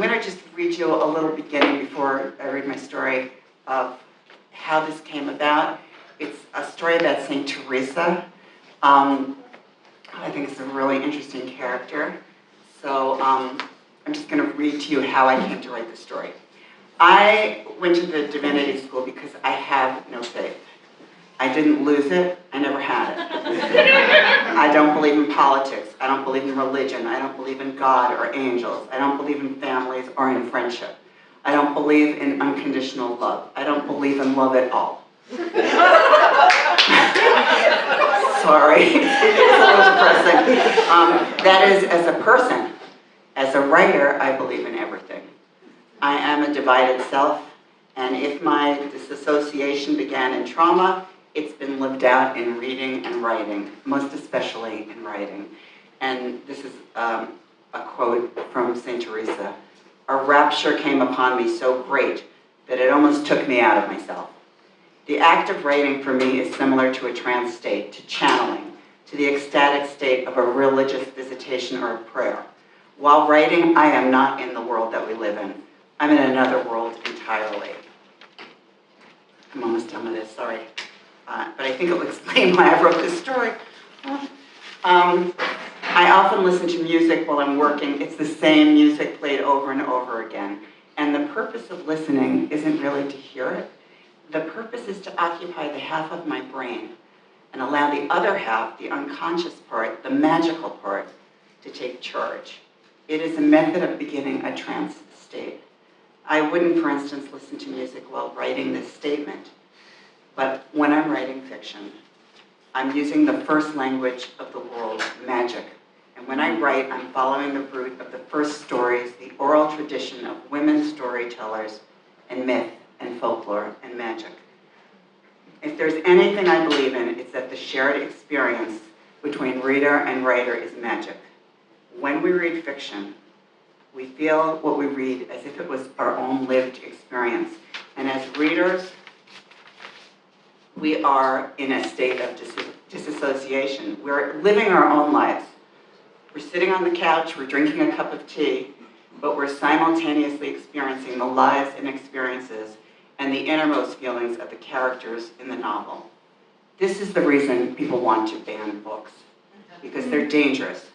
Speaker 8: to just read you a little beginning before I read my story of how this came about. It's a story about St. Teresa. I think it's a really interesting character. So I'm just going to read to you how I came to write the story. I went to the Divinity School because I have no faith. I didn't lose it. I never had it. I don't believe in politics. I don't believe in religion. I don't believe in God or angels. I don't believe in families or in friendship. I don't believe in unconditional love. I don't believe in love at all. Sorry, it's a little depressing. That is, as a person. As a writer, I believe in everything. I am a divided self, and if my disassociation began in trauma, it's been lived out in reading and writing, most especially in writing. And this is a quote from St. Teresa. A rapture came upon me so great that it almost took me out of myself. The act of writing for me is similar to a trance state, to channeling, to the ecstatic state of a religious visitation or a prayer. While writing, I am not in the world that we live in. I'm in another world entirely. I'm almost done with this, sorry. But I think it will explain why I wrote this story. I often listen to music while I'm working. It's the same music played over and over again. And the purpose of listening isn't really to hear it. The purpose is to occupy the half of my brain and allow the other half, the unconscious part, the magical part, to take charge. It is a method of beginning a trance state. I wouldn't, for instance, listen to music while writing this statement. But when I'm writing fiction, I'm using the first language of the world, magic. And when I write, I'm following the root of the first stories, the oral tradition of women storytellers and myth and folklore and magic. If there's anything I believe in, it's that the shared experience between reader and writer is magic. When we read fiction, We feel what we read as if it was our own lived experience. And as readers, we are in a state of disassociation. We're living our own lives. We're sitting on the couch, we're drinking a cup of tea, but we're simultaneously experiencing the lives and experiences and the innermost feelings of the characters in the novel. This is the reason people want to ban books, because they're dangerous.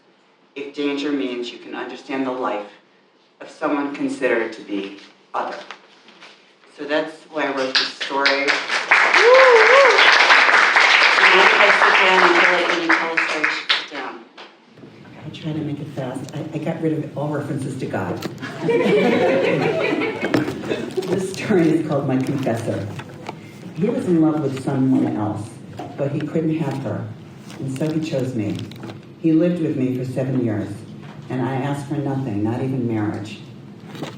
Speaker 8: If danger means you can understand the life of someone considered to be other. So that's why I wrote this story. And now I sit down and feel like when you tell a story, you should sit down. I'll try to make it fast. I got rid of all references to God. This story is called My Confessor. He was in love with someone else, but he couldn't have her, and so he chose me. He lived with me for 7 years, and I asked for nothing, not even marriage.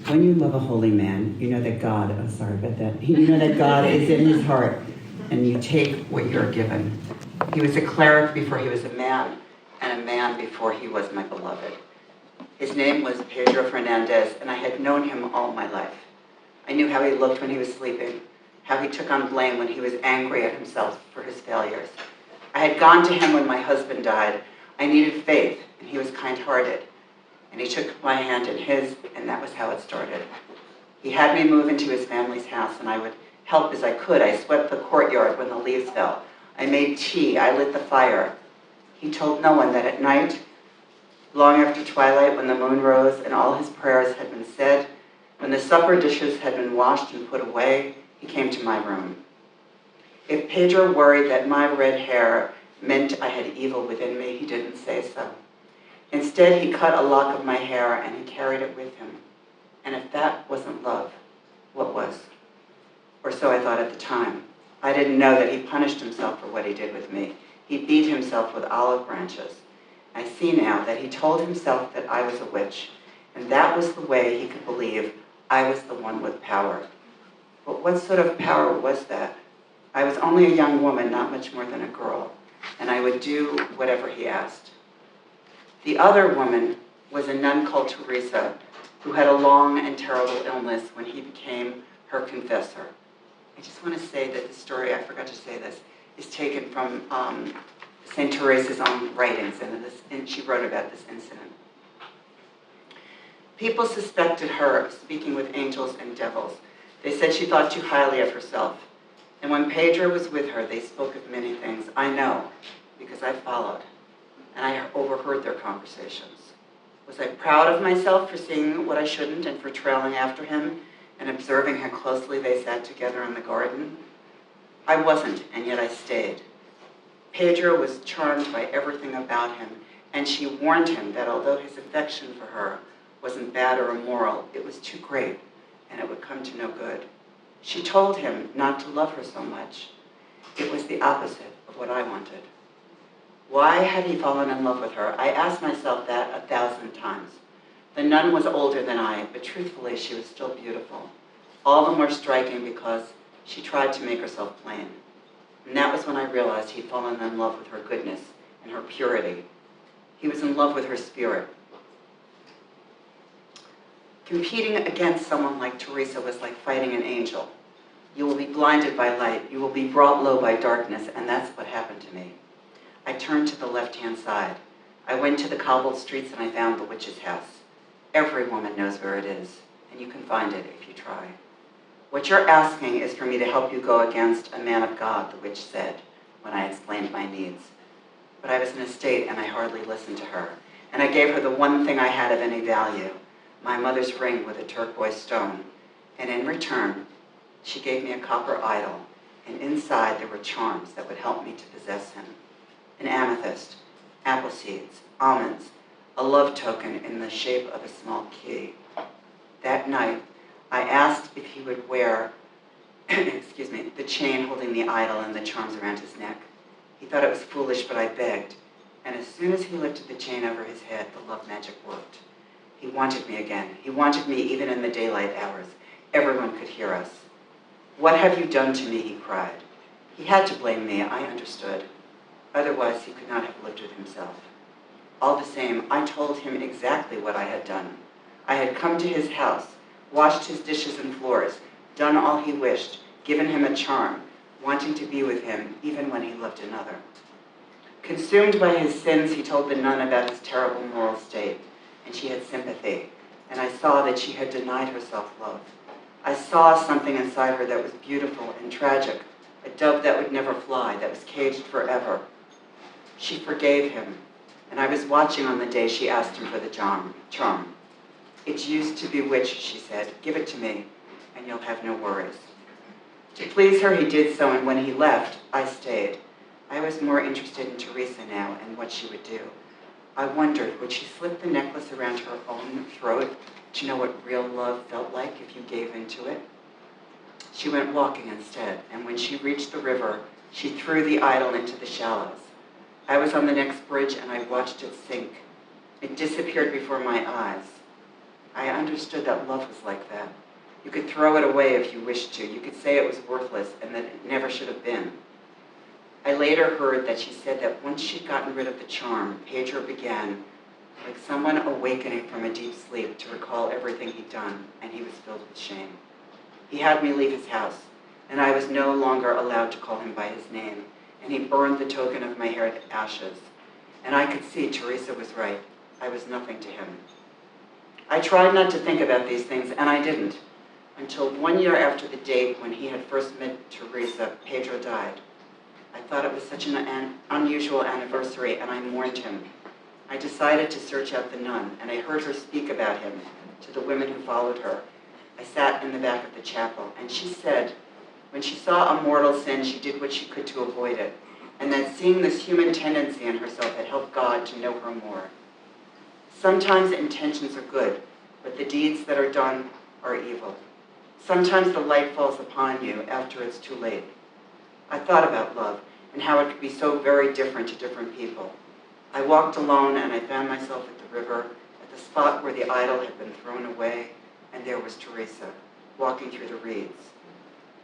Speaker 8: When you love a holy man, you know that God, you know that God is in his heart, and you take what you're given. He was a cleric before he was a man, and a man before he was my beloved. His name was Pedro Fernandez, and I had known him all my life. I knew how he looked when he was sleeping, how he took on blame when he was angry at himself for his failures. I had gone to him when my husband died. I needed faith, and he was kind-hearted. And he took my hand in his, and that was how it started. He had me move into his family's house, and I would help as I could. I swept the courtyard when the leaves fell. I made tea. I lit the fire. He told no one that at night, long after twilight, when the moon rose and all his prayers had been said, when the supper dishes had been washed and put away, he came to my room. If Pedro worried that my red hair meant I had evil within me, he didn't say so. Instead, he cut a lock of my hair and he carried it with him. And if that wasn't love, what was? Or so I thought at the time. I didn't know that he punished himself for what he did with me. He beat himself with olive branches. I see now that he told himself that I was a witch, and that was the way he could believe I was the one with power. But what sort of power was that? I was only a young woman, not much more than a girl, and I would do whatever he asked. The other woman was a nun called Teresa, who had a long and terrible illness when he became her confessor. I just want to say that the story, I forgot to say this, is taken from St. Teresa's own writings, and she wrote about this incident. People suspected her of speaking with angels and devils. They said she thought too highly of herself. And when Pedro was with her, they spoke of many things. I know, because I followed, and I overheard their conversations. Was I proud of myself for seeing what I shouldn't and for trailing after him and observing how closely they sat together in the garden? I wasn't, and yet I stayed. Pedro was charmed by everything about him, and she warned him that although his affection for her wasn't bad or immoral, it was too great, and it would come to no good. She told him not to love her so much. It was the opposite of what I wanted. Why had he fallen in love with her? I asked myself that 1,000 times. The nun was older than I, but truthfully, she was still beautiful. All the more striking because she tried to make herself plain. And that was when I realized he'd fallen in love with her goodness and her purity. He was in love with her spirit. Competing against someone like Teresa was like fighting an angel. You will be blinded by light. You will be brought low by darkness, and that's what happened to me. I turned to the left-hand side. I went to the cobbled streets and I found the witch's house. Every woman knows where it is, and you can find it if you try. What you're asking is for me to help you go against a man of God, the witch said, when I explained my needs. But I was in a state and I hardly listened to her. And I gave her the one thing I had of any value, my mother's ring with a turquoise stone. And in return, she gave me a copper idol, and inside there were charms that would help me to possess him. An amethyst, apple seeds, almonds, a love token in the shape of a small key. That night, I asked if he would wear, the chain holding the idol and the charms around his neck. He thought it was foolish, but I begged. And as soon as he lifted the chain over his head, the love magic worked. He wanted me again. He wanted me even in the daylight hours. Everyone could hear us. What have you done to me, he cried. He had to blame me, I understood. Otherwise, he could not have lived with himself. All the same, I told him exactly what I had done. I had come to his house, washed his dishes and floors, done all he wished, given him a charm, wanting to be with him even when he loved another. Consumed by his sins, he told the nun about his terrible moral state, and she had sympathy, and I saw that she had denied herself love. I saw something inside her that was beautiful and tragic, a dove that would never fly, that was caged forever. She forgave him, and I was watching on the day she asked him for the charm. It's used to bewitch, she said. Give it to me, and you'll have no worries. To please her, he did so, and when he left, I stayed. I was more interested in Teresa now and what she would do. I wondered, would she slip the necklace around her own throat to know what real love felt like if you gave into it? She went walking instead, and when she reached the river, she threw the idol into the shallows. I was on the next bridge, and I watched it sink. It disappeared before my eyes. I understood that love was like that. You could throw it away if you wished to. You could say it was worthless and that it never should have been. I later heard that she said that once she'd gotten rid of the charm, Pedro began, like someone awakening from a deep sleep, to recall everything he'd done, and he was filled with shame. He had me leave his house, and I was no longer allowed to call him by his name, and he burned the token of my hair to ashes. And I could see Teresa was right. I was nothing to him. I tried not to think about these things, and I didn't, until 1 year after the date when he had first met Teresa, Pedro died. I thought it was such an unusual anniversary, and I mourned him. I decided to search out the nun, and I heard her speak about him to the women who followed her. I sat in the back of the chapel, and she said, when she saw a mortal sin, she did what she could to avoid it, and that seeing this human tendency in herself had helped God to know her more. Sometimes intentions are good, but the deeds that are done are evil. Sometimes the light falls upon you after it's too late. I thought about love and how it could be so very different to different people. I walked alone, and I found myself at the river, at the spot where the idol had been thrown away, and there was Teresa, walking through the reeds.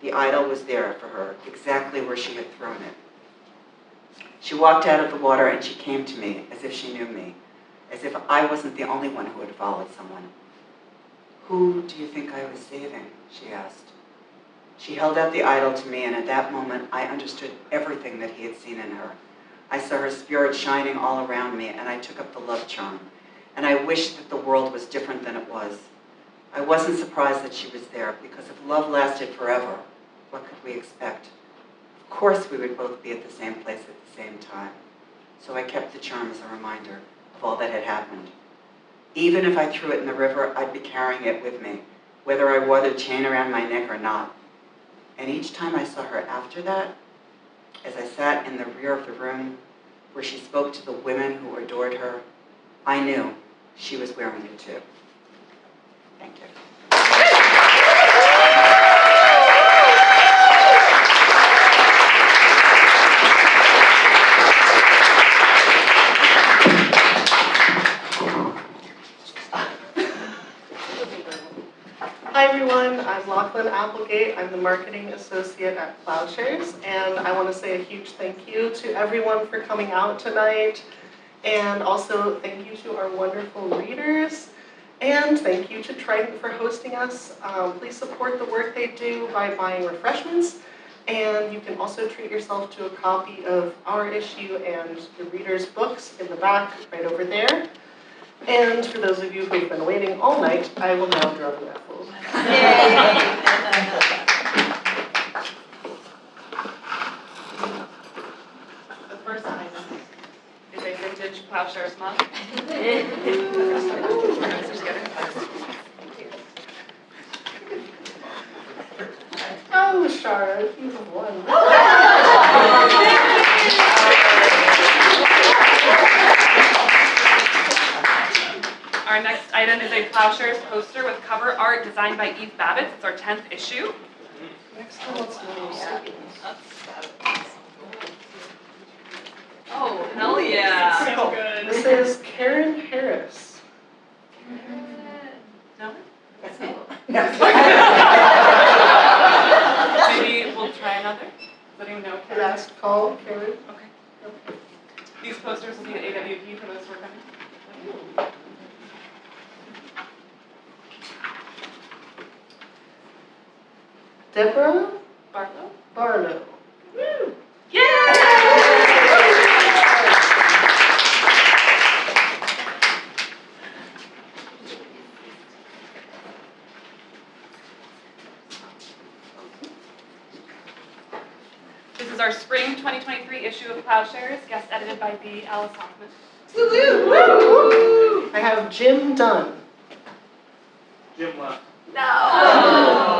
Speaker 8: The idol was there for her, exactly where she had thrown it. She walked out of the water, and she came to me as if she knew me, as if I wasn't the only one who had followed someone. "Who do you think I was saving?" she asked. She held out the idol to me, and at that moment, I understood everything that he had seen in her. I saw her spirit shining all around me, and I took up the love charm. And I wished that the world was different than it was. I wasn't surprised that she was there, because if love lasted forever, what could we expect? Of course we would both be at the same place at the same time. So I kept the charm as a reminder of all that had happened. Even if I threw it in the river, I'd be carrying it with me, whether I wore the chain around my neck or not. And each time I saw her after that, as I sat in the rear of the room where she spoke to the women who adored her, I knew she was wearing it too. Thank you.
Speaker 9: Hi everyone, I'm Lachlan Applegate. I'm the marketing associate at Ploughshares, and I want to say a huge thank you to everyone for coming out tonight, and also thank you to our wonderful readers, and thank you to Trident for hosting us. Please support the work they do by buying refreshments, and you can also treat yourself to a copy of our issue and the readers' books in the back right over there. And for those of you who've been waiting all night, I will now draw the raffle.
Speaker 5: The first item is a vintage Ploughshares mug.
Speaker 9: Oh, Shara, you have won.
Speaker 5: Our next item is a Ploughshares poster with cover art designed by Eve Babbitts. It's our 10th issue.
Speaker 9: Next one, let's move.
Speaker 2: Oh, hell yeah.
Speaker 9: So good. This is Karen Harris.
Speaker 5: No?
Speaker 9: That's it.
Speaker 5: Maybe we'll try another? Does anyone know?
Speaker 9: Last call, Karen.
Speaker 5: Okay. These posters will be at AWP for those who are coming.
Speaker 9: Deborah
Speaker 5: Barlow.
Speaker 9: Barlow.
Speaker 5: Woo! This is our spring 2023 issue of Ploughshares, guest edited by the Alice Hoffman.
Speaker 9: I have Jim Dunn.
Speaker 10: Jim left.
Speaker 5: No!